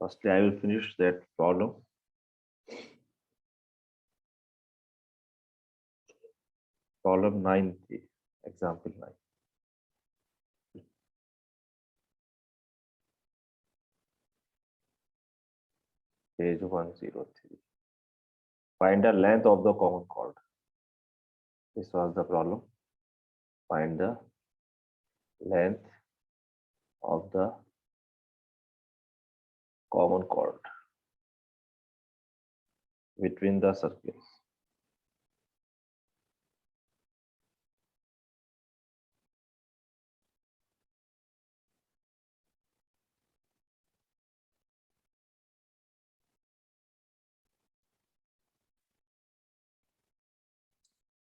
Firstly, I will finish that problem. Problem 9, example 9. Page 103. Find the length of the common chord. This was the problem. Find the length of the common chord between the circles.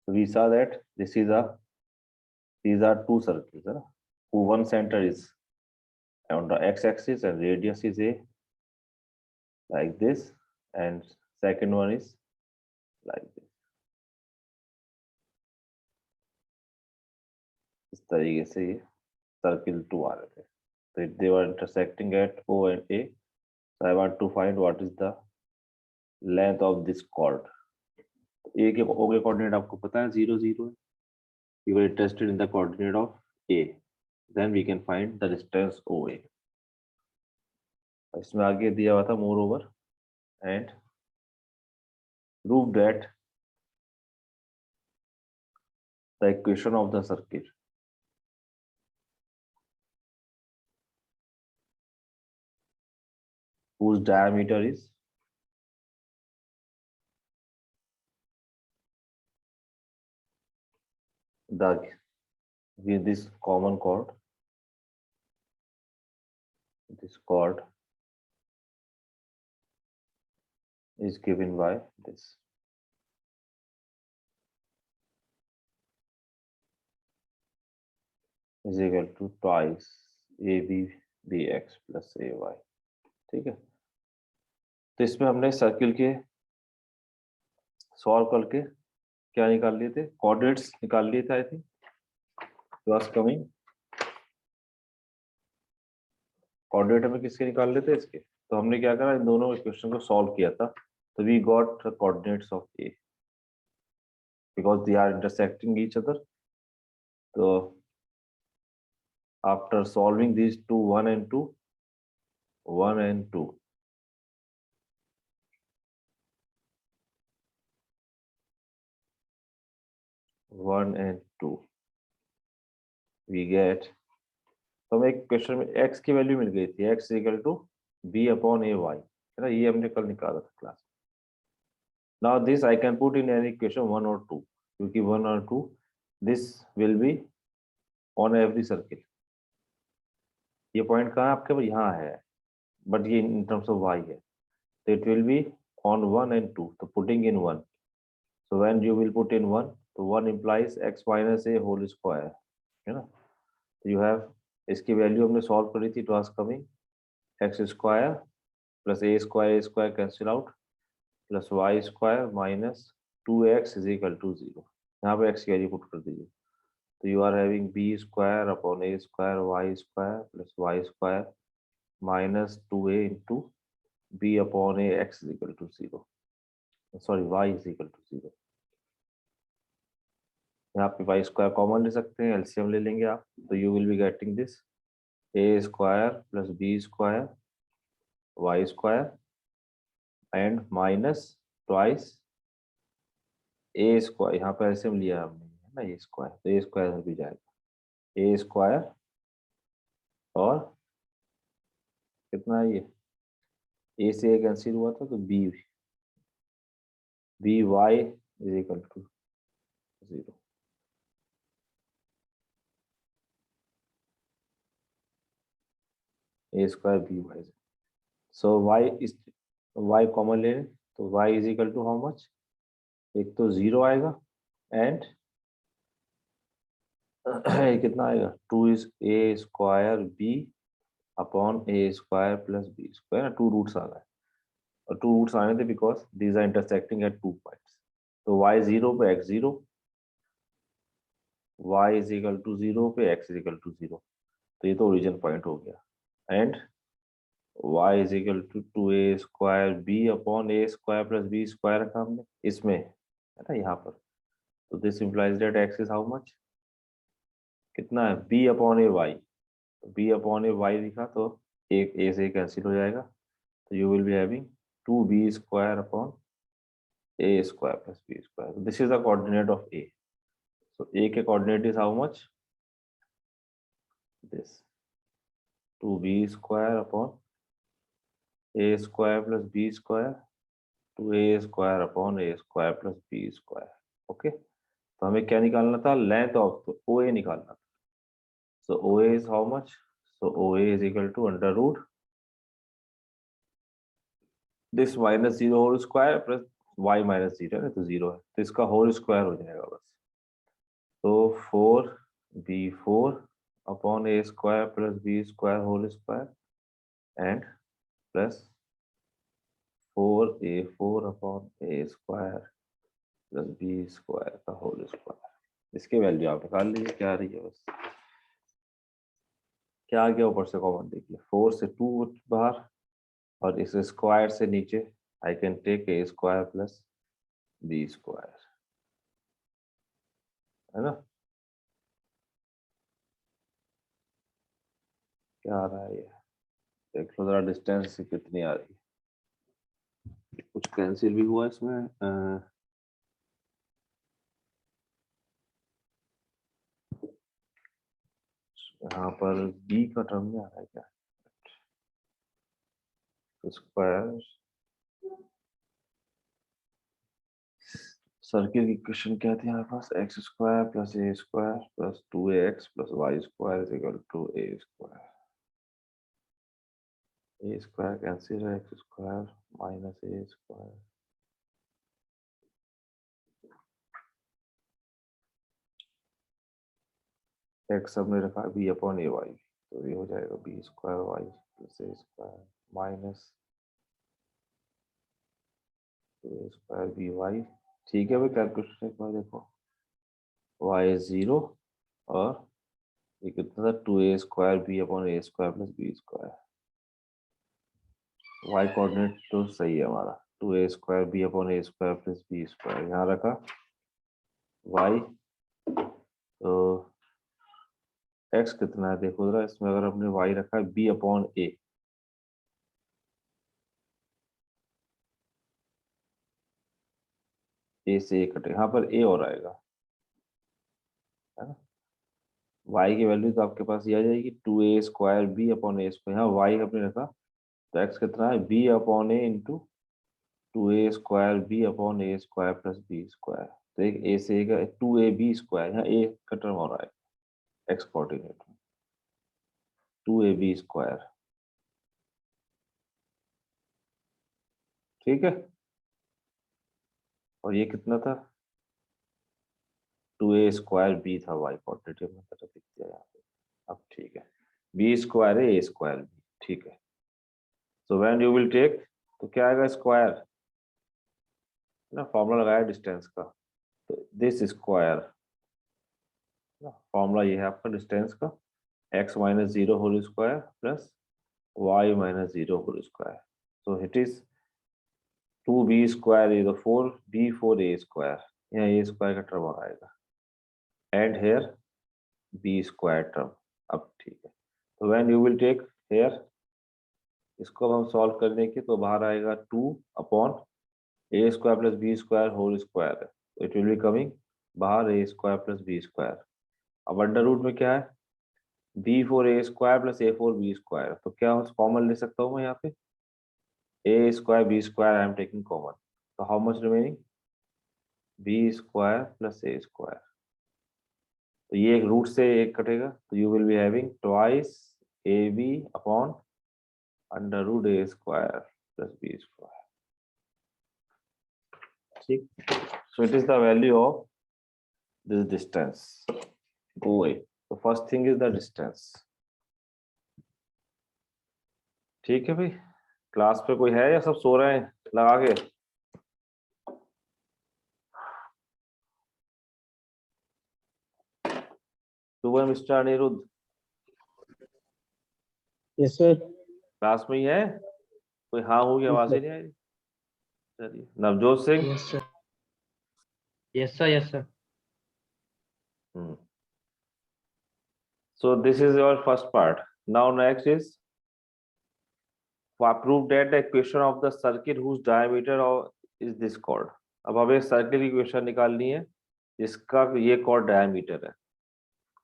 So we saw that these are two circles, who one center is on the x-axis and radius is a like this, and second one is like this. इस तरीके से ये circle 2 आ रहे थे. So they were intersecting at O and A. So I want to find what is the length of this chord. A के O के coordinate आपको पता है 0 0 है. We were interested in the coordinate of A. Then we can find the distance OA. इसमें आगे दिया हुआ था moreover and prove that the equation of the circuit whose diameter is with this common chord, this chord is given by this. Is equal to twice AB BX plus AY. ठीक है. तो इसमें हमने सर्किल के solve करके क्या निकाल लिए थे, कोऑर्डिनेट्स निकाल लिए थे. I think was coming coordinate हमें किसके निकाल लेते इसके. तो हमने क्या करा, इन दोनों इक्वेशन को सॉल्व किया था. तो we got the coordinates of A because they are intersecting each other. तो after solving these two 1 and 2 1 and 2 1 and 2 we get. तो हमें एक क्वेश्चन में x की वैल्यू मिल गई थी, x equal to b upon A Y, है ना. ये हमने कल निकाला था class. Now this I can put in any equation 1 और 2, क्योंकि 1 और 2 this will be on every circle. ये पॉइंट कहाँ है आपके पास, यहाँ है, बट ये इन टर्म्स ऑफ y है. तो it will be on 1 and 2. तो putting in 1, so when you will put in 1, तो 1 implies x minus a whole square, है ना. तो you have, इसकी वैल्यू हमने सॉल्व करी थी. It was coming x square plus a square cancel out plus y square minus 2x is equal to 0. यहाँ पे x की वैल्यू पुट कर दीजिए. तो you are having b square upon a square y square plus y square minus 2a into b upon a x is equal to 0. Sorry y is equal to 0. यहाँ पे Y square common ले सकते हैं, LCM ले लेंगे आप. तो you will be getting this A square plus B square Y square and minus twice A square. यहाँ पे एलसीएम लिया हमने, है ना, ये स्क्वायर. तो ए स्क्वायर भी जाएगा, ए स्क्वायर और कितना है ये, ए से ए कैंसिल हुआ था, तो B Y is equal to 0. A square B Y. So Y common ले, तो Y is equal to how much, एक तो 0 आएगा एंड कितना आएगा, 2 is A square B upon A square plus B square. 2 roots आ गए, और 2 रूट्स आने थे because these are intersecting at 2 points. तो y 0 पे x 0, y is equal to 0 पे x इज इक्वल टू 0. तो ये तो ओरिजिन पॉइंट हो गया. And y is equal to 2a square B upon A square plus B square रखा हमने इसमें, है ना, यहाँ पर। तो this implies that x is how much, कितना है, b अपॉन ए वाई। b अपॉन ए वाई लिखा तो एक a से कैंसिल हो जाएगा, तो you will be having 2b square upon a square plus b square. This is the coordinate of a। so a के coordinate is how much, this 2b square upon a square plus b square 2a square upon a square plus b square. Okay, तो हमें क्या निकालना था, length of, तो OA निकालना था। So OA is how much, so OA is equal to under root this minus 0 whole square plus y minus 0 है तो 0 है, तो इसका होल स्क्वायर हो जाएगा बस। तो 4b4 upon a square plus b square whole square and plus 4a4 upon a square plus b square का होल स्क्वायर। इसके वैल्यू आप निकाल लीजिए क्या आ रही है बस। क्या आ गया ऊपर से कॉमन, देखिए 4 से 2 बाहर और इस स्क्वायर से नीचे I can take a square plus B square, है ना। क्या आ रहा है ये, देख लो जरा डिस्टेंस कितनी आ रही है। कुछ कैंसिल भी हुआ इसमें, यहाँ पर बी का टर्म में आ रहा है क्या, स्क्वायर सर्किल की इक्वेशन क्या थी हमारे पास, X square plus A square plus 2ax plus Y square is equal to A square. A square cancel है, X square minus A square, X हमने रखा बी अपॉन ए वाई, तो ये हो जाएगा बी स्क्वायर वाई प्लस ए square minus 2a square B Y. ठीक है भाई, कैलकुलेशन एक बार देखो, वाई 0 और ये कितना था, 2a स्क्वायर बी अपॉन ए square plus B square. Y coordinate तो सही है हमारा, 2a स्क्वायर बी अपॉन ए स्क्वायर प्लस बी स्क्वायर यहाँ रखा वाई। तो एक्स कितना है देखो जरा, इसमें अगर हमने वाई रखा है बी अपॉन ए से ए कटे, यहाँ पर ए और आएगा, है ना। वाई की वैल्यू तो आपके पास ये आ जाएगी 2a स्क्वायर बी अपॉन ए स्क्वायर, यहाँ वाई हमने रखा तो एक्स कितना है B upon A into 2a square B upon A square plus B square. तो एक ए से ए 2ab स्क्वायर, यहाँ ए का टर्म हो रहा है एक्स कोऑर्डिनेट में, 2ab स्क्वायर, ठीक है। और ये कितना था, 2a स्क्वायर बी था वाई कोऑर्डिनेट में, दिख दिया यहाँ पे। अब ठीक है, बी स्क्वायर है ए स्क्वायर बी, ठीक है। So when you will take, तो क्या आएगा स्क्वायर ना, फॉर्मूला लगाया डिस्टेंस का, तो दिस स्क्वायर फॉर्मूला ये है आपका डिस्टेंस का, x minus 0 whole square plus y minus 0 whole square. So it is 2b square is 4b4a square, यहाँ a स्क्वायर का टर्म आएगा and here b square term. अब ठीक है, तो when you will take here, इसको हम सॉल्व करने की, तो बाहर आएगा 2 अपॉन ए square plus B square whole square है, इट विल बी कमिंग बाहर a square plus B square. अब अंडर रूट में क्या है, b4a square plus a4b square, तो क्या कॉमन ले सकता हूँ मैं यहाँ पे, a square b square I am taking common, तो how much remaining, b square plus A square. तो ये एक रूट से एक कटेगा, तो you will be having twice a b upon under root a square plus B square, ठीक। So it is the value of this distance OA. The first thing is the distance. ठीक है भाई, class पे कोई है या सब सो रहे हैं लगा के, सुबह mister Aniruddh, yes sir. Class में ही है? कोई हाँ हो गया, आवाज ही नहीं आई। चलिए, Navjot Singh. Yes sir. Yes sir. Yes sir. So this is your first part. Now next is prove that the equation of the circle whose diameter is this chord. अब हमें सर्किल की इक्वेशन निकालनी है जिसका ये chord डायमीटर है।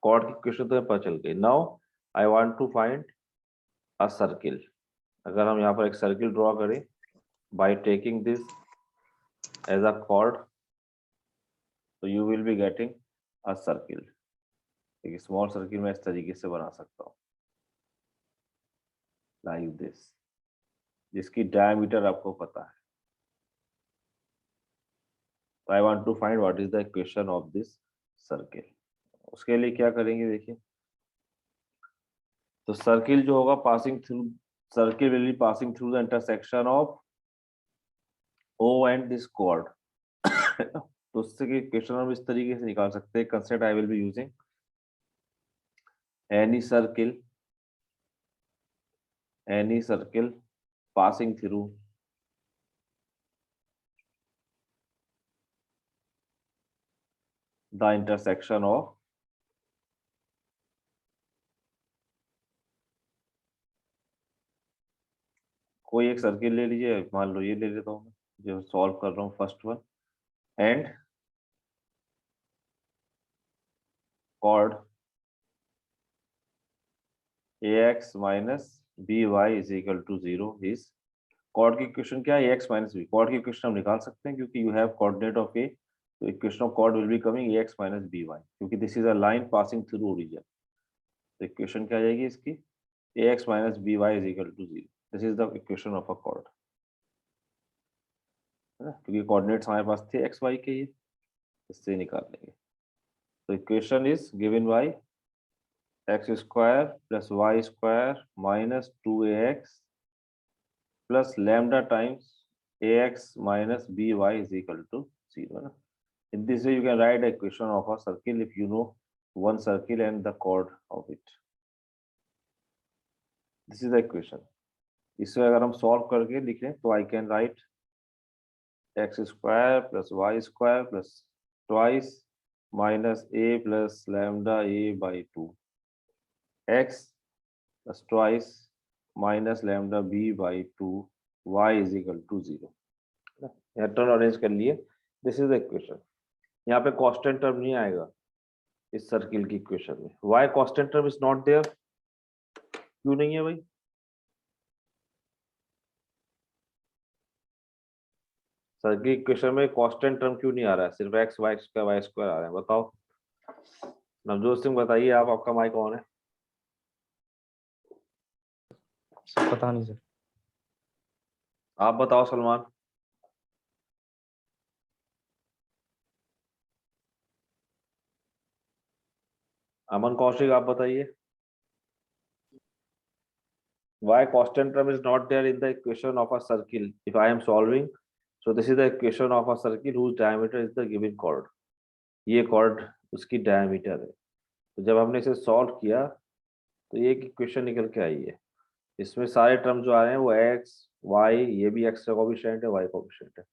chord की equation तो पता चल गई। Now I want to find a circle. अगर हम यहाँ पर एक सर्किल ड्रॉ करें by taking this as a chord, so you will be getting a circle. एक स्मॉल सर्किल मैं इस तरीके से बना सकता हूँ like this, जिसकी डायमीटर आपको पता है। I want to find what is the equation of this circle. उसके लिए क्या करेंगे देखिए, तो सर्किल जो होगा passing through, circle will be passing through the intersection of O and this chord. तो उससे की इक्वेशन हम इस तरीके से निकाल सकते हैं। Concept I will be using any circle passing through the intersection of कोई एक सर्किल ले लीजिए, मान लो ये ले लेता हूँ जो सॉल्व कर रहा हूँ first one, and chord ax minus by is equal to 0 is chord की इक्वेशन क्या है, ax minus b. chord की इक्वेशन हम निकाल सकते हैं क्योंकि you have coordinate of a, तो equation of chord will be coming ax minus by क्योंकि this is a line passing through origin. तो इक्वेशन क्या आ जाएगी इसकी, ax minus by is equal to 0. this is the equation of a chord, है ना, क्योंकि coordinates हमारे पास थे x y के, ये इससे निकाल लेंगे। तो equation is given by x square plus y square minus 2ax plus lambda times ax minus by is equal to 0. Na? In this way you can write a equation of a circle if you know one circle and the chord of it. This is the equation. इसमें अगर हम solve करके लिखें तो I can write x square plus y square plus twice minus a plus lambda a by 2 x plus twice minus lambda b by 2 y is equal to 0. यहाँ term arrange कर लिए, this is the equation. यहाँ पे constant term नहीं आएगा इस circle की equation में। Y constant term is not there, क्यों नहीं है भाई? सर्किल इक्वेशन में कांस्टेंट टर्म क्यों नहीं आ रहा है, सिर्फ x y square Y square आ रहे हैं? बताओ नवजोत सिंह, बताइए आप, आपका माइक ऑन है। सर पता नहीं सर। आप बताओ सलमान। अमन कौशिक आप बताइए। Why constant term is not there in the equation of a circle if I am solving? So this is the equation of a circle whose diameter is the given chord. ये chord उसकी diameter है। तो जब हमने इसे solve किया तो ये एक इक्वेशन निकल के आई है। इसमें सारे टर्म जो आ रहे हैं वो x y, ये भी x का कोएफिशिएंट है, y का कोएफिशिएंट है।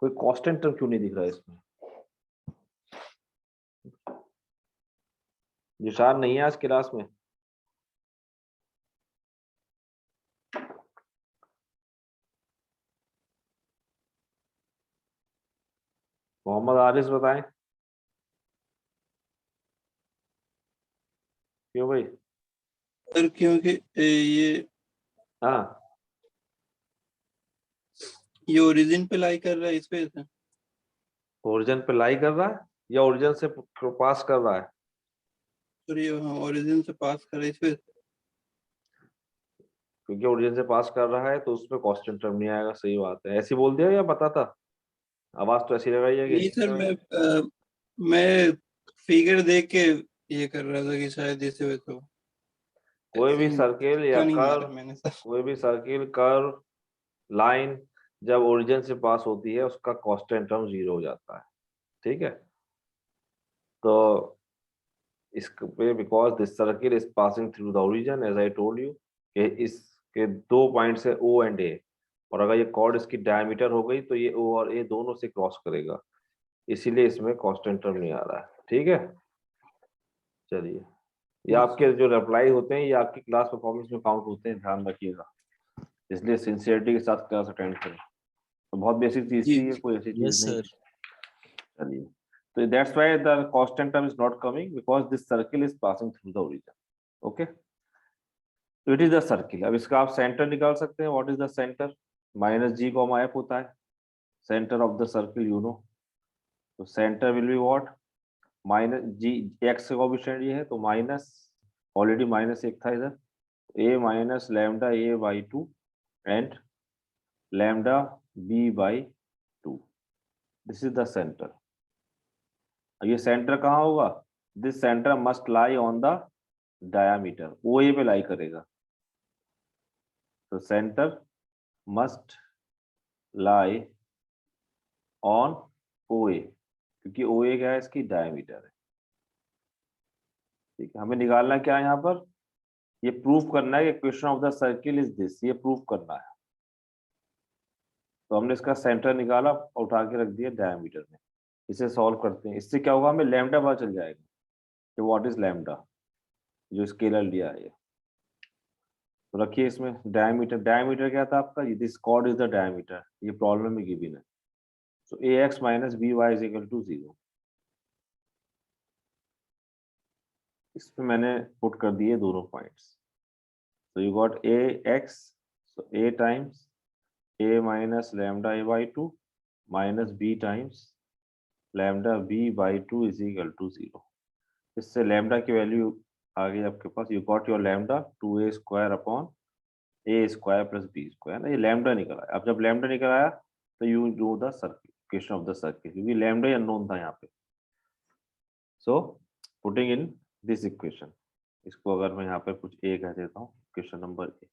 कोई कांस्टेंट टर्म क्यों नहीं दिख रहा है इसमें? निशान नहीं है आज क्लास में? मोहम्मद आरिस बताएं। क्यों भाई? सर क्योंकि हाँ, ये ओरिजिन पे लाई कर रहा है, इस पे से। ओरिजिन पे लाई कर रहा है या ओरिजिन से पास कर रहा है? सर ये ओरिजिन से पास कर रहा है, इस पे। क्योंकि ओरिजिन से पास कर रहा है तो उसमें कांस्टेंट टर्म नहीं आएगा। सही बात है। ऐसे बोल दिया या पता था? आवाज तो ऐसी लगाई है नहीं कि सर, मैं फिगर देख के ये कर रहा था कि शायद इसे हुए तो कोई भी सर्किल या नहीं कर्व, मारा मैंने सर। कोई भी सर्किल कर्व लाइन जब ओरिजिन से पास होती है उसका कांस्टेंट टर्म 0 हो जाता है। ठीक है, तो इसके because this circle is passing through the origin as I told you कि इस कि 2 पॉइंट्स है O एंड A, और अगर ये कॉर्ड इसकी डायमीटर हो गई तो ये O और A दोनों से क्रॉस करेगा, इसीलिए इसमें कांस्टेंट टर्म नहीं आ रहा है। ठीक है, चलिए ये आपके जो रिप्लाई होते हैं ये आपकी क्लास परफॉर्मेंस में काउंट होते हैं, ध्यान रखिएगा, इसलिए सिंसियरिटी के साथ क्लास अटेंड करें। तो बहुत बेसिक चीज जी थी ये, कोई ऐसी Yes, चीज नहीं। sir. चलिए, तो that's why the constant term is not coming because this circle is passing through the origin. Okay, तो इट इज द सर्किल। अब इसका आप सेंटर निकाल सकते हैं। What is the centre? Minus g comma f होता है centre of the circle, you know. तो centre will be what? Minus g, x का कोएफिशिएंट ये है तो माइनस, ऑलरेडी माइनस एक था इधर, a minus lambda a by 2 and lambda b by 2। This is the centre. अब ये सेंटर कहाँ होगा? This centre must lie on the diameter, O A पे लाई करेगा। तो centre must lie on O A, क्योंकि ओ ए क्या है? इसकी डायामीटर है। ठीक है, हमें निकालना क्या है यहाँ पर? ये प्रूफ करना है कि equation of the circle is this, ये प्रूफ करना है। तो हमने इसका सेंटर निकाला और उठा के रख दिया डायमीटर में। इसे सॉल्व करते हैं, इससे क्या होगा? हमें लैम्डा पता चल जाएगा कि व्हाट इज लैम्डा, जो स्केलर लिया है ये। तो रखिए इसमें डायमीटर, डायमीटर क्या था आपका? This chord is the diameter, ये प्रॉब्लम में गिवन है। So a x minus b Y is equal to 0। इसमें मैंने पुट कर दिए दोनों पॉइंट्स। तो you got a x, so a times a minus lambda a by 2 minus b times lambda b by 2 is equal to 0। इससे lambda की value आ गई आपके पास। You got your lambda 2a square upon a square plus b square ना, ये lambda निकल आया। अब जब lambda निकल आया तो you do the circle, equation of the circle, क्योंकि lambda अननोन था यहाँ पे। सो पुटिंग इन दिस इक्वेशन, इसको अगर मैं यहाँ पे कुछ a कह देता हूँ, equation number a।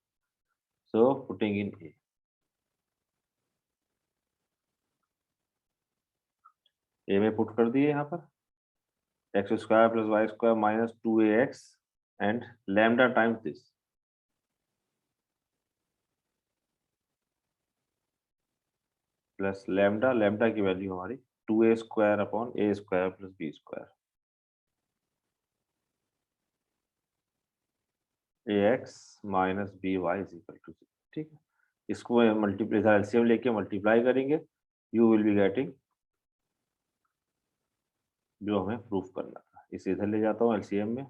So putting in a, a में पुट कर दिए यहाँ पर x square plus Y square minus 2ax and lambda times this. Plus lambda, lambda की वैल्यू हमारी 2a square upon a square plus b square. ax minus b Y is equal to 0। ठीक है, इसको multiply LCM लेके multiply करेंगे, you will be getting जो हमें proof करना था। इसे इधर ले जाता हूँ एलसीएम में,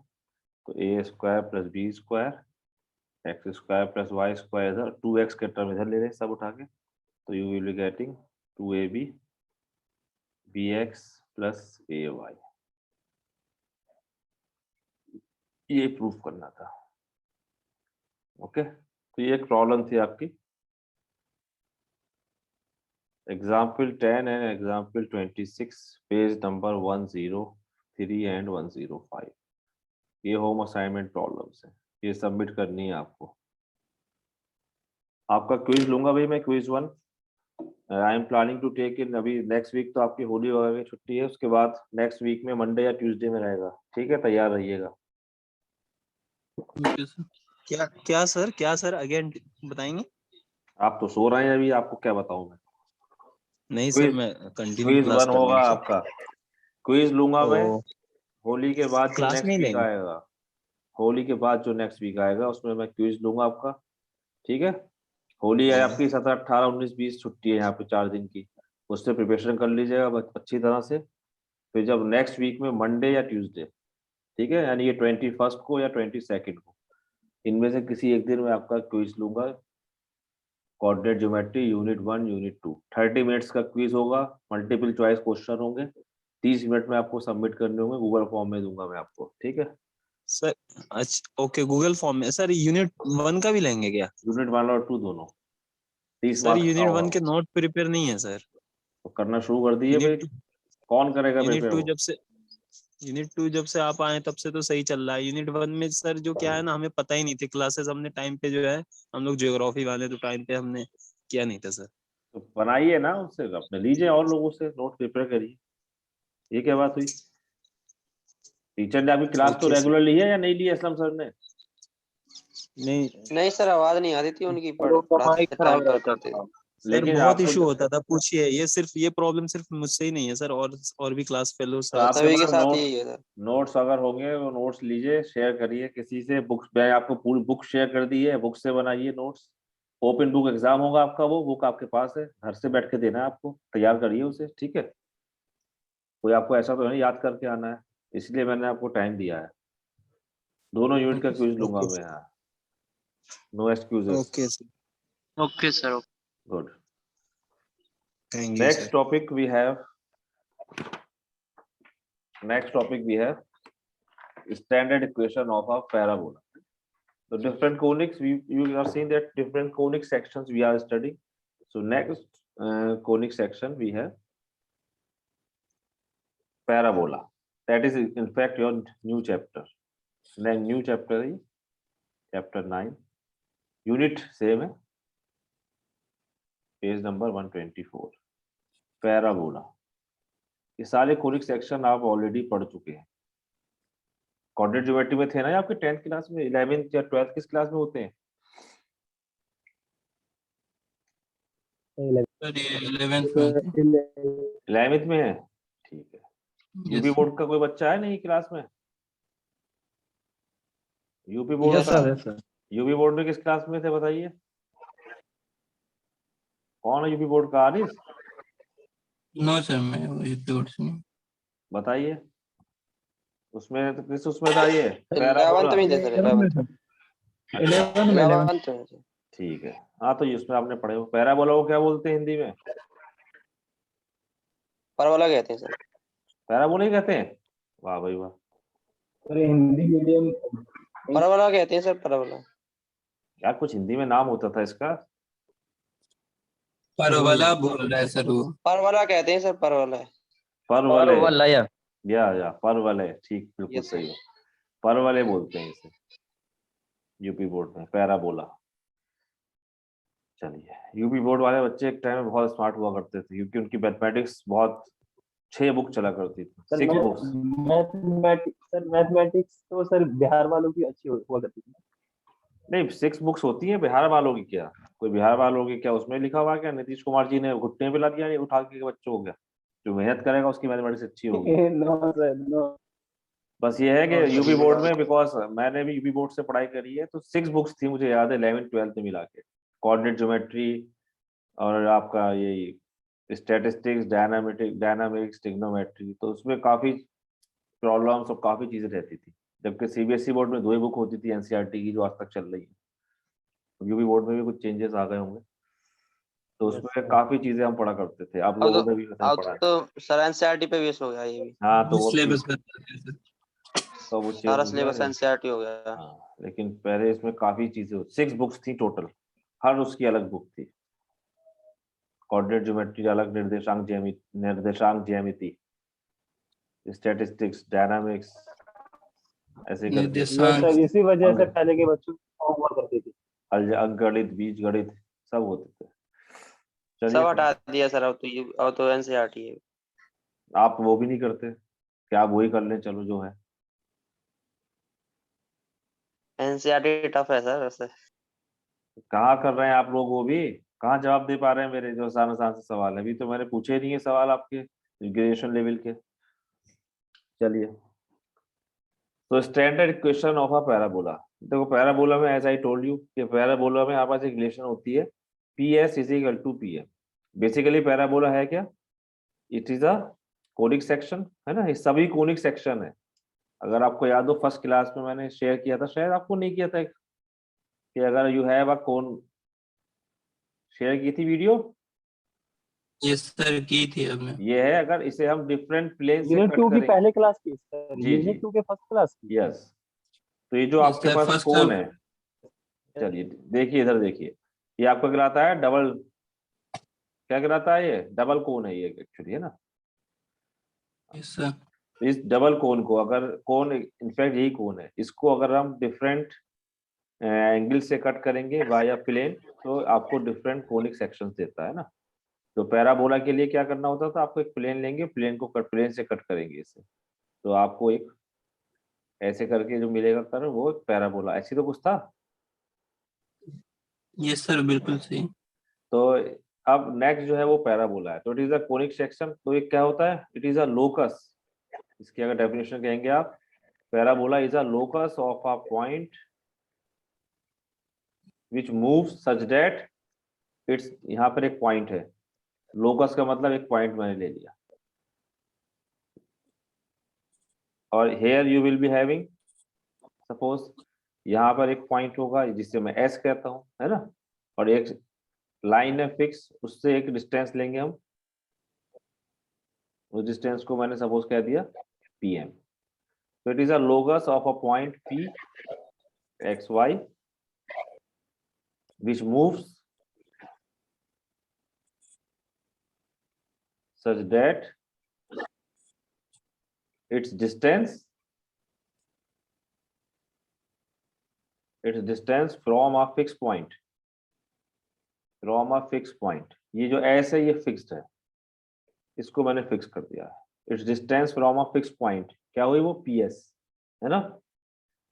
तो a square plus B square x square plus Y square इधर, 2x के टर्म इधर ले रहे हैं सब उठा के, तो you will be getting 2ab bx plus ay। ये प्रूफ करना था। ओके, तो ये एक प्रॉब्लम थी आपकी example 10 and example 26, page number 103 and 105। ये होम असाइनमेंट प्रॉब्लम्स है, ये सबमिट करनी है आपको। आपका क्विज लूंगा भाई मैं, quiz 1 I am planning to take in अभी नेक्स्ट वीक। तो आपकी होली वगैरह की छुट्टी है, उसके बाद नेक्स्ट वीक में मंडे या ट्यूसडे में रहेगा। ठीक है, तैयार रहिएगा। Okay sir. क्या सर अगेन बताएंगे? आप तो सो रहे हैं अभी, आपको क्या बताऊं मैं। नहीं सर, क्विज, मैं कंटिन्यू क्विज क्लास 1 कर होगा लूंगा सर। आपका, क्विज लूंगा मैं ओ, होली के बाद जो क्लास में नेक्स्ट ही वीक लेंगे। आएगा। होली के बाद जो नेक्स्ट वीक आएगा उसमें मैं क्विज लूंगा आपका। ठीक है, होली है आपकी 17, 18, 19, 20 छुट्टी है यहाँ पे 4 दिन की, उससे प्रिपरेशन कर लीजिएगा अच्छी तरह से। फिर जब नेक्स्ट वीक में मंडे या ट्यूसडे, ठीक है, यानी ये 21 को या 22 को, इनमें से किसी एक दिन में आपका क्विज लूंगा। Coordinate geometry unit 1 unit 2, 30 minutes का क्विज होगा, मल्टीपल चॉइस क्वेश्चन होंगे, 30 मिनट में आपको सबमिट करने होंगे, गूगल फॉर्म में दूंगा मैं आपको। ठीक है, सर अच्छा ओके, गूगल फॉर्म में। सर यूनिट 1 का भी लेंगे क्या? यूनिट 1 और 2 दोनों 30 सर मार्क्स का यूनिट होगा 1 के वो। नोट प्रिपेयर नहीं है सर। तो करना शुरू कर दिए भाई, यूनिट कौन करेगा यूनिट प्रिपेयर 2 वो? यूनिट 2 जब से आप आए तब से तो सही चल रहा है। यूनिट 1 में सर जो क्या है ना, हमें पता ही नहीं थी क्लासेस, हमने टाइम पे जो है, हम लोग ज्योग्राफी वाले, तो टाइम पे हमने किया नहीं था सर। तो बनाइए ना, उससे अपने लीजिए और लोगों से नोट प्रिपेयर करिए। ये क्या बात हुई? टीचर ने आपकी क्लास तो ओके सर। रेगुलर ली है या नहीं ली है असलम सर ने? नहीं नहीं सर, आवाज नहीं आती थी उनकी, वो पढ़ाते थे, टाइम खराब पास रहता करते थे। था। सर, लेकिन बहुत आपको इशू होता था, पूछिए। ये प्रॉब्लम सिर्फ मुझसे ही नहीं है सर, और भी क्लास फेलो तो सर आपके सभी के पास साथ यही है सर। नोट्स अगर होंगे वो नोट्स लीजिए, शेयर करिए किसी से। बुक्स मैं आपको पूरी बुक शेयर कर दी है, बुक से बनाइए नोट्स। ओपन बुक एग्जाम होगा आपका, वो बुक आपके पास है, घर से बैठ के देना है आपको, तैयार करिए उसे, ठीक है। कोई आपको ऐसा तो नहीं याद करके आना है, इसलिए मैंने आपको टाइम दिया है। दोनों यूनिट का क्विज लूंगा ओके मैं यहाँ, no excuses. Okay sir. Okay sir. Good. Thank you next sir. Topic we have, next topic we have standard equation of a parabola. So different conics, you are seeing that different conic sections we are studying. So next conic section we have parabola. That is in fact your new chapter. Then new chapter is chapter 9. Unit same है, page number 124. Parabola. ये सारे conic section आप already पढ़ चुके हैं। Quadrant geometry में थे ना, आपके 10th क्लास में, 11th या 12th किस क्लास में होते हैं? सर ये 11th में होते हैं। 11th में है, ठीक है। यूपी Yes, बोर्ड का कोई बच्चा है नहीं क्लास में? यूपी बोर्ड यस का, sir, yes sir. UP board में किस क्लास में थे बताइए? कौन है यूपी बोर्ड का? आरिस, नो सर, मैं वही बोर्ड से नहीं। बताइए। उसमें तो किस उसमें था ये 11th पैराबोला? में थे सर, 11th। अच्छा, 11th में थे। ठीक है। हाँ तो इसमें आपने पढ़े हो। पैराबोला को क्या बोलते हैं हिंदी में? परवला कहते हैं सर। पैराबोला ही कहते हैं? वाह भाई वाह। हिंदी मीडियम। परवला कहते हैं सर, परवला। यार कुछ हिंदी में नाम होता था इसका। परवला बोल रहा है सर वो। परवला कहते हैं सर, परवला। परवल है, वलय। या परवल है, ठीक, बिल्कुल Yes, सही है। परवल बोलते हैं इसे यूपी बोर्ड में, पैराबोला। चलिए, यूपी बोर्ड वाले बच्चे एक टाइम में बहुत स्मार्ट हुआ करते थे, क्योंकि उनकी मैथमेटिक्स बहुत 6 बुक चला करती थी, 6 बुक्स। मैथमेटिक्स तो सर बिहार वालों की अच्छी हुआ करती थी। नहीं, 6 बुक्स होती हैं बिहार वालों की। क्या कोई बिहार वालों की क्या उसमें लिखा हुआ है क्या? नीतीश कुमार जी ने घुटने पे ला दिया नहीं उठा के बच्चों को? क्या जो मेहनत करेगा उसकी मैथमेटिक्स अच्छी होगी। No sir, no. बस ये है कि हाँ, यूपी सही बोर्ड बात। में, बिकॉज मैंने भी यूपी बोर्ड से पढ़ाई करी है, तो 6 बुक्स थी मुझे याद है, 11th 12th में मिला के। कोऑर्डिनेट ज्योमेट्री, और आपका ये स्टैटिस्टिक्स, डायनामिक्स, ट्रिग्नोमेट्री, तो उसमें काफी प्रॉब्लम्स और काफी चीजें रहती थी। जबकि सीबीएसई बोर्ड में 2 ही बुक होती थी एनसीईआरटी की, जो आज तक चल रही है। यूपी बोर्ड में भी कुछ चेंजेस आ गए होंगे, तो Yes, उसमें sir. काफी चीजें हम पढ़ा करते थे। आप अब लोगों तो ने भी अब पढ़ा है। तो सर एनसीईआरटी पे बेस हो गया ये भी। हाँ तो वो सिलेबस बता है सर। तो वो चेंज सारा हो गया सिलेबस है। एनसीईआरटी हो गया। हाँ, लेकिन पहले इसमें काफी चीजें 6 बुक्स थी टोटल, हर उसकी अलग बुक थी। कोऑर्डिनेट ज्योमेट्री अलग, निर्देशांक ज्यामिति, स्टैटिस्टिक्स, डायनामिक्स, ऐसे करके यस निर्देशांक। सर, इसी वजह से अंक पहले के बच्चों को हुआ करती थी। अंकगणित, बीजगणित सब होते थे। सब चलिए, हटा दिया सर, अब तो एनसीईआरटी है। आप वो भी नहीं करते क्या? आप वही कर लें, चलो जो है। एनसीईआरटी टफ है सर वैसे। कहाँ कर रहे हैं आप लोग वो भी? कहाँ जवाब दे पा रहे हैं मेरे जो आसान आसान से सवाल है? अभी तो मैंने पूछे नहीं है सवाल आपके ग्रेजुएशन लेवल के। चलिए, तो standard equation of a parabola. देखो, पैराबोला में एज आई टोल्ड यू कि पैराबोला में आपस एक रिलेशन होती है, P S is equal to P M. Basically parabola है क्या? It is a conic section, है ना? ये सभी कोनिक सेक्शन है। अगर आपको याद हो, फर्स्ट क्लास में मैंने शेयर किया था, शायद आपको नहीं किया था, कि अगर you have a cone, share की थी वीडियो। ये सर की थी हमने। ये है, अगर इसे हम डिफरेंट प्लेन से यूनिट कट 2 की करेंगे। पहले क्लास की सर, जी जी, यूनिट 2 के फर्स्ट क्लास की। यस। तो ये जो ये आपके सर पास फर्स्ट कोन टर्म। है, चलिए देखिए इधर देखिए, ये आपका कहलाता है डबल, क्या कहलाता है? ये डबल कोन है ये एक्चुअली, है ना? Yes sir. तो इस डबल कोन को, अगर कोन इनफैक्ट यही कोन है, इसको अगर हम डिफरेंट एंगल से कट करेंगे वाया प्लेन, तो आपको डिफरेंट कोनिक सेक्शंस देता है ना। तो पैराबोला के लिए क्या करना होता था? आपको एक प्लेन लेंगे, प्लेन को प्लेन से कट करेंगे इसे, तो आपको एक ऐसे करके जो मिलेगा कर्व, वो एक पैराबोला। ऐसी तो कुछ था। यस सर, बिल्कुल सही। तो अब नेक्स्ट जो है वो पैराबोला है, तो it is a conic section. तो ये क्या होता है? It is a locus. इसकी अगर डेफिनेशन कहेंगे आप, parabola is a locus of a point which moves such that it's, यहाँ पर एक पॉइंट है, लोकस का मतलब एक पॉइंट मैंने ले लिया, और here you will be having, suppose यहाँ पर एक पॉइंट होगा जिसे मैं एस कहता हूँ, है ना, और एक लाइन है फिक्स, उससे एक डिस्टेंस लेंगे हम, उस डिस्टेंस को मैंने सपोज कह दिया pm। तो it is a locus of a point p xy which moves such that its distance from a fixed point, ये जो s है ये फिक्स्ड है, इसको मैंने फिक्स कर दिया है। Its distance from a fix point क्या हुई वो ps, है ना,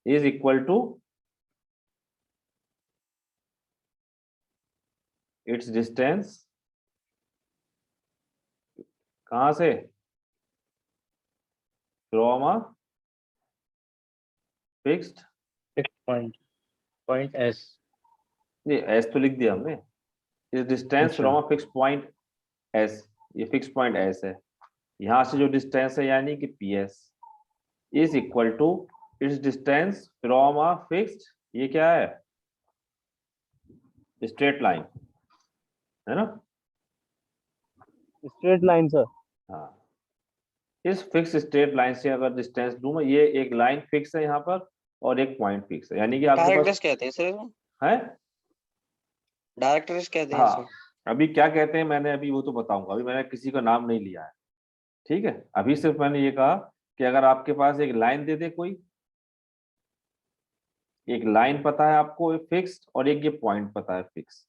is equal to its distance कहां से, from a fixed, point S. नहीं एस तो लिख दिया हमने, इस डिस्टेंस अच्छा। From a fix point S, ये फिक्स पॉइंट एस है, यहां से जो डिस्टेंस है यानी कि P S is equal to its distance from a fixed, ये क्या है, स्ट्रेट लाइन, है ना, स्ट्रेट लाइन सर। हाँ, इस फिक्स स्ट्रेट लाइन से अगर डिस्टेंस दूं मैं, ये एक लाइन फिक्स है यहाँ पर और एक पॉइंट फिक्स है, यानी कि आपके डायरेक्ट्रिक्स पास कहते हैं सर इसको, है, डायरेक्ट्रिक्स कहते हैं हाँ, इसको। अभी क्या कहते हैं मैंने अभी वो तो बताऊंगा, अभी मैंने किसी का नाम नहीं लिया है, ठीक है, अभी सिर्फ मैंने ये कहा कि अगर आपके पास एक लाइन दे दे कोई, एक लाइन पता है आपको फिक्स्ड और एक ये पॉइंट पता है फिक्स,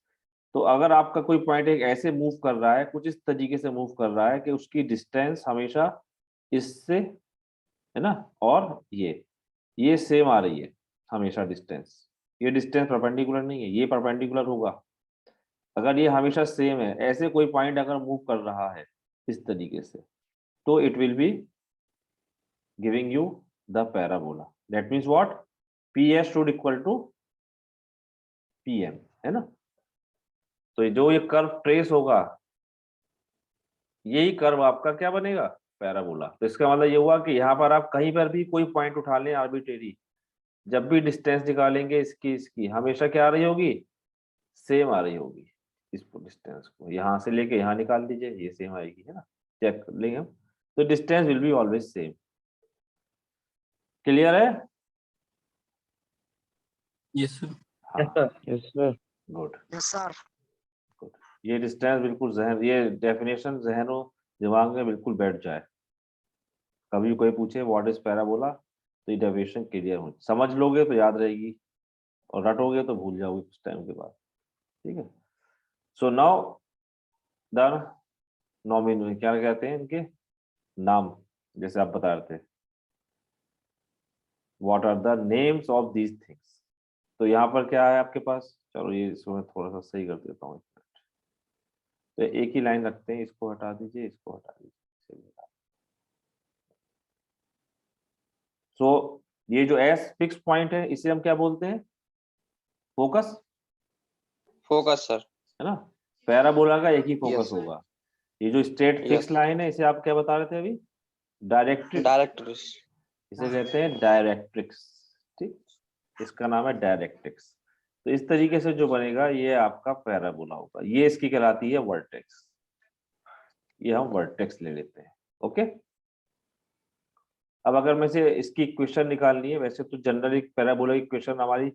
तो अगर आपका कोई पॉइंट एक ऐसे मूव कर रहा है, कुछ इस तरीके से मूव कर रहा है कि उसकी डिस्टेंस हमेशा इससे, है ना, और ये सेम आ रही है हमेशा डिस्टेंस, ये डिस्टेंस परपेंडिकुलर नहीं है, ये परपेंडिकुलर होगा, अगर ये हमेशा सेम है, ऐसे कोई पॉइंट अगर मूव कर रहा है इस तरीके से, तो it will be giving you the parabola, that means what, PS should equal to PM, है ना, तो जो ये कर्व ट्रेस होगा, यही कर्व आपका क्या बनेगा, पैराबोला। तो इसका मतलब ये हुआ कि यहाँ पर आप कहीं पर भी कोई पॉइंट उठा लें आर्बिट्रेरी, जब भी डिस्टेंस निकालेंगे इसकी हमेशा क्या आ रही होगी, सेम आ रही होगी, इस डिस्टेंस को यहाँ से लेके यहाँ निकाल दीजिए, ये सेम आएगी, है ना, चेक कर लेंगे हम, तो distance will be always same. Clear है? Yes sir. हाँ, yes sir. Good, yes sir. Good, ये डिस्टेंस बिल्कुल जहन, ये डेफिनेशन जहनों दिमाग में बिल्कुल बैठ जाए, कभी कोई पूछे व्हाट इज पैराबोला, तो ये डेफिनेशन क्लियर हो, समझ लोगे तो याद रहेगी, और रटोगे तो भूल जाओगे कुछ टाइम के बाद, ठीक है। सो नाउ द नॉमिनल, क्या कहते हैं इनके नाम, जैसे आप बता रहे थे, what are the names of these things, तो यहाँ पर क्या है आपके पास, चलो ये इसको मैं थोड़ा सा सही कर देता हूँ, तो एक ही लाइन रखते हैं, इसको हटा दीजिए, इसको हटा दीजिए, सो ये जो एस फिक्स पॉइंट है इसे हम क्या बोलते हैं, फोकस, फोकस सर। है ना, पैराबोला का एक ही फोकस Yes. होगा, ये जो स्ट्रेट फिक्स Yes. लाइन है इसे आप क्या बता रहे थे अभी, डायरेक्ट्रिक्स, डायरेक्ट्रिक्स। इसे कहते हैं डायरेक्ट्रिक्स, ठीक, इसका नाम है डायरेक्ट्रिक्स। तो इस तरीके से जो बनेगा ये आपका पैराबोला होगा, ये इसकी कहलाती है वर्टेक्स, ये हम वर्टेक्स ले लेते हैं, ओके। अब अगर मैं से इसकी इक्वेशन निकालनी है, वैसे तो जनरली पैराबोला की इक्वेशन हमारी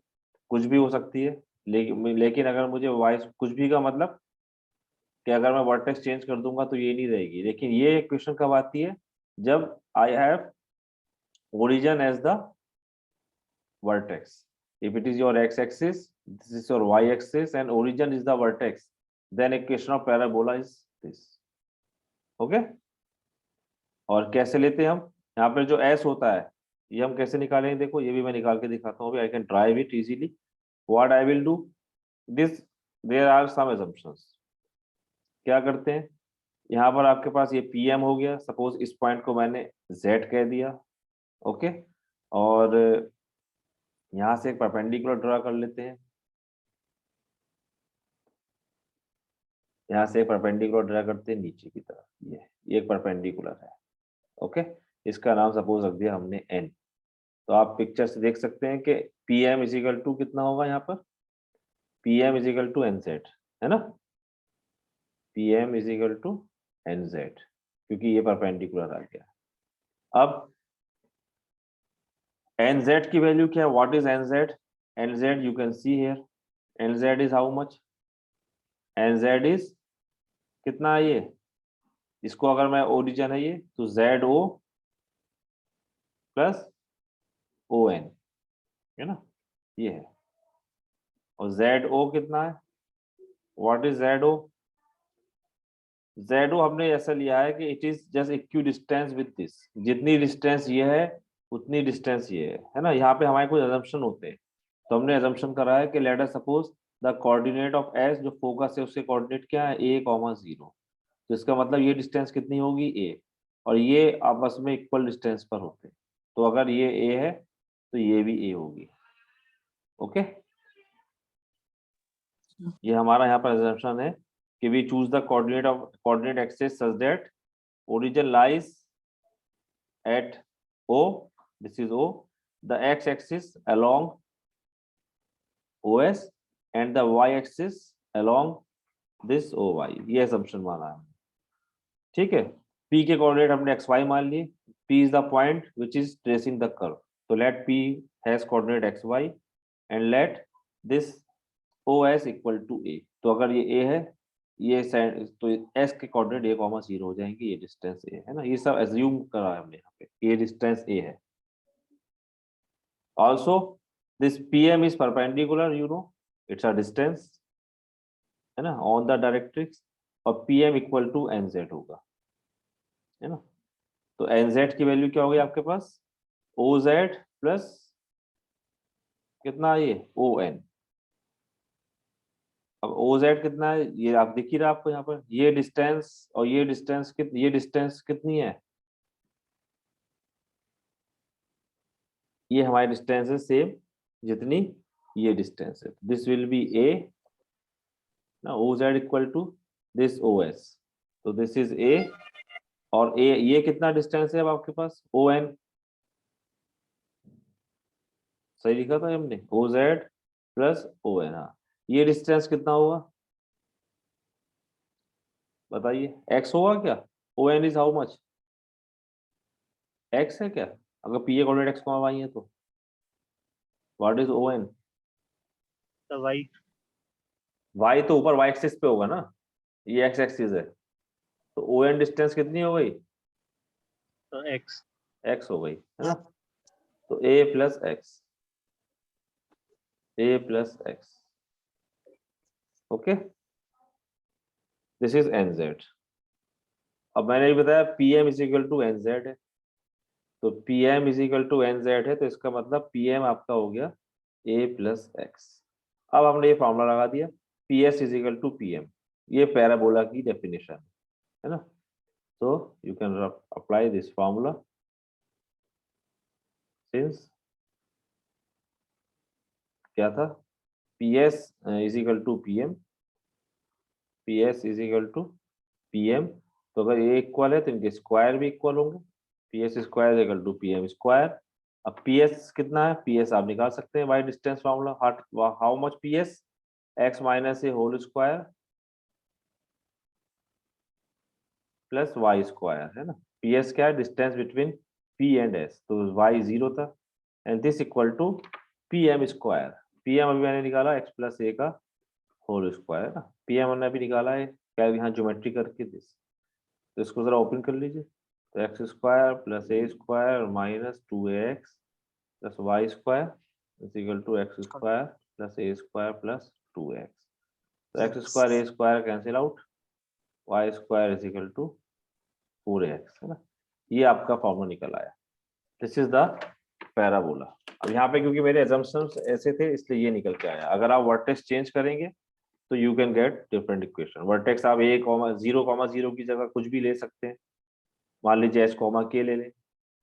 कुछ भी हो सकती है, लेकिन अगर मुझे वाइस कुछ भी का मतलब कि अगर मैं वर्टेक्स चेंज कर दूंगा तो ये नहीं रहेगी, लेकिन ये इक्वेशन कब आती है, जब I have origin as the vertex, if it is your x-axis, this is your y-axis and origin is the vertex, then equation of parabola is this, okay। और कैसे लेते हैं हम, यहाँ पर जो s होता है ये हम कैसे निकालेंगे, देखो ये भी मैं निकाल के दिखाता हूँ, I can drive it easily, what I will do, this there are some assumptions। क्या करते हैं, यहाँ पर आपके पास ये PM हो गया, सपोज इस पॉइंट को मैंने Z कह दिया, ओके, और यहाँ से एक परपेंडिकुलर ड्रा कर लेते हैं, यहाँ से एक परपेंडिकुलर ड्रा करते हैं नीचे की तरफ, ये एक परपेंडिकुलर है, ओके, इसका नाम सपोज रख दिया हमने N। तो आप पिक्चर से देख सकते हैं कि PM इजिकल टू कितना होगा यहाँ पर, PM इजिकल टू NZ, है ना, PM इजिकल टू NZ, क्योंकि ये परपेंडिकुलर आ गया। अब NZ की वैल्यू क्या है, what is NZ? NZ you can see here, NZ is how much, NZ is कितना है ये, इसको अगर मैं ओरिजिन है ये तो ZO प्लस ON, है ना, ये है। और ZO कितना है, व्हाट इज ZO? ZO हमने ऐसा लिया है कि it is just equi distance with this, जितनी डिस्टेंस ये है उतनी डिस्टेंस ये है ना। यहाँ पे हमारे कुछ assumption होते हैं, तो हमने assumption करा है कि let us suppose the coordinate of S, जो फोकस है उसके कोऑर्डिनेट क्या है, A,0, तो इसका मतलब ये डिस्टेंस कितनी होगी, A, और ये आपस में इक्वल डिस्टेंस पर होते हैं, तो अगर ये A है तो ये भी A होगी, ओके। ये हमारा यहाँ पर assumption है कि we choose the coordinate axis such that origin lies at O, this is O, the x-axis along OS and the y-axis along this OY, ये assumption माना है, ठीक है। P के कोऑर्डिनेट हमने xy मान लिए, P is the point which is tracing the curve, तो let P has coordinate xy and let this OS equal to A, तो अगर ये A है, ये तो S के कोऑर्डिनेट A,0 हो जाएंगे, ये डिस्टेंस A है ना, ये सब एज्यूम करा है हमने यहाँ पे, ये डिस्टेंस A है। Also this PM is perpendicular, you know it's a distance, है ना, ऑन द डायरेक्ट्रिक्स, और PM इक्वल टू NZ होगा, है ना। तो NZ की वैल्यू क्या होगी आपके पास, OZ प्लस कितना ये ON। अब OZ कितना है, ये आप दिख ही रहा आपको यहाँ पर, ये डिस्टेंस और ये डिस्टेंस कितनी है, ये हमारी डिस्टेंस है सेम जितनी ये डिस्टेंस है, दिस विल बी A ना, OZ equal to this OS, तो दिस इज A, और A ये कितना डिस्टेंस है अब आपके पास, ON, सही लिखा था हमने, OZ प्लस ON, हाँ, ये डिस्टेंस कितना होगा बताइए, X होगा क्या, ON is how much, X है क्या, अगर P कोऑर्डिनेट X, Y है तो व्हाट इज ON, तो भाई Y तो ऊपर Y एक्सिस पे होगा ना, ये X एक्सिस है, तो ON डिस्टेंस कितनी हो गई, तो x X हो गई, है ना, तो A प्लस X, okay, this is NZ। अब मैंने भी बताया PM is equal to NZ है, तो PM is equal to NZ है, तो इसका मतलब PM आपका हो गया A प्लस X। अब हमने ये फॉर्मूला लगा दिया, PS is equal to PM, ये पैराबोला की डेफिनेशन है ना, so you can apply this formula since क्या था, PS is equal to PM, PS is equal to PM, तो अगर ये इक्वल है तो इनके स्क्वायर भी इक्वल होंगे, PS square is equal to PM square. अब PS कितना है, PS आप निकाल सकते हैं by distance formula, how much PS, x minus a whole square plus y square, है ना, PS क्या है, distance between P and S, तो y 0 था, and this equal to PM square, PM अभी मैंने निकाला x प्लस a का होल स्क्वायर ना, PM हमने अभी निकाला है क्या, यहाँ ज्योमेट्री करके दिस, तो इसको जरा ओपन कर लीजिए, तो x square plus A square minus 2ax plus Y square is equal to x square plus A square plus 2x, तो x square A square cancel out, y square is equal to 4ax, है ना, ये आपका formula निकल आया, this is the parabola. अब यहाँ पे क्योंकि मेरे assumptions ऐसे थे इसलिए ये निकल के आया, अगर आप वर्टेक्स चेंज करेंगे तो you can get different equation. Vertex आप a, 0,0 की जगह कुछ भी ले सकते हैं, मान लीजिए h, k ले लें,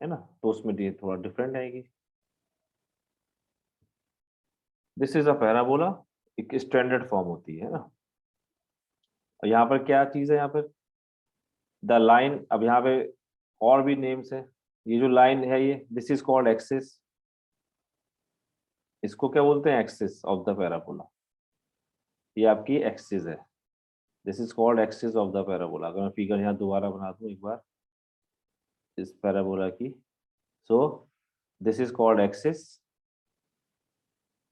है ना, तो उसमें ये थोड़ा डिफरेंट आएगी। दिस इज अ पैराबोला, एक स्टैंडर्ड फॉर्म होती है ना। और यहाँ पर क्या चीज है, यहाँ पर द लाइन, अब यहाँ पे और भी नेम्स है, ये जो लाइन है ये दिस इज कॉल्ड एक्सिस, इसको क्या बोलते हैं, एक्सिस ऑफ द पैराबोला, ये आपकी एक्सिस है, this is called axis of the parabola. अगर मैं फिगर यहाँ दोबारा बना दूं एक बार इस पैराबोला की, so this is called axis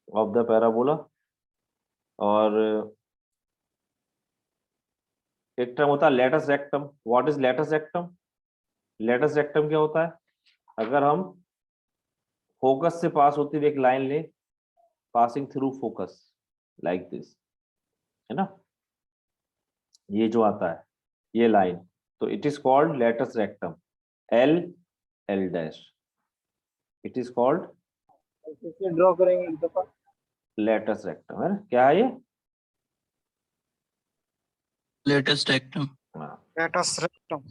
of the parabola. और एक टर्म होता है latus rectum. What is latus rectum? Latus rectum क्या होता है, अगर हम फोकस से पास होती हुई एक लाइन ले, passing through focus like this, है ना, ये जो आता है ये लाइन, तो it is called latus rectum, L L dash, it is called draw करेंगे एक दफा। लेटस रेक्टम, है ना, क्या है ये, latus rectum. Latus rectum.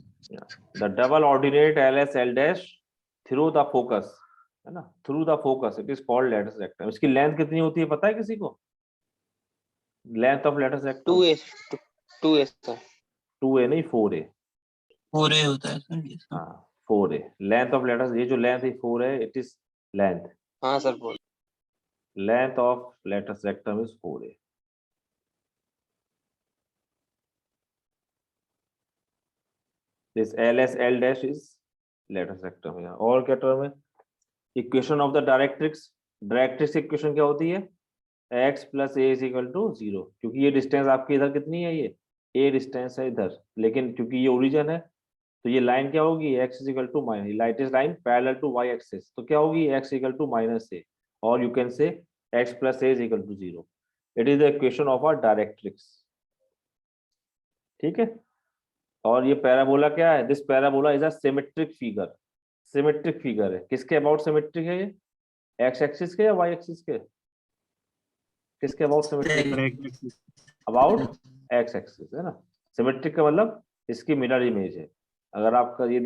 The double ordinate L S L dash through the focus, है ना, through the focus, it is called latus rectum. इसकी लेंथ कितनी होती है पता है किसी को, length of latus rectum? 2A 2A sir. 2a नहीं 4a, 4A होता है सर ये सब। हाँ 4a लेंथ ऑफ लेटस, ये जो लेंथ है 4 है, इट इज लेंथ, हाँ सर बोल। length of latus rectum is 4a. This ls l dash is latus rectum है। और क्या टर्म है, equation of the directrix. Directrix equation क्या होती है, x plus a is equal to 0, क्योंकि ये डिस्टेंस आपकी इधर कितनी है, ये a डिस्टेंस है इधर, लेकिन क्योंकि ये ओरिजिन है तो ये लाइन क्या होगी, x is equal to minus, lightest line parallel to y axis, तो क्या होगी, x equal to minus a, और you can say x plus a is equal to 0. It is the equation of a directrix. ठीक है, और ये parabola क्या है, this parabola is a symmetric figure. Symmetric figure है, किसके अबाउट सिमेट्रिक है ये, एक्स एक्सिस के या वाई एक्सिस के, किसके about symmetric, about x axis, है ना। सिमेट्रिक का मतलब इसकी मिरर इमेज है। अगर आपका ये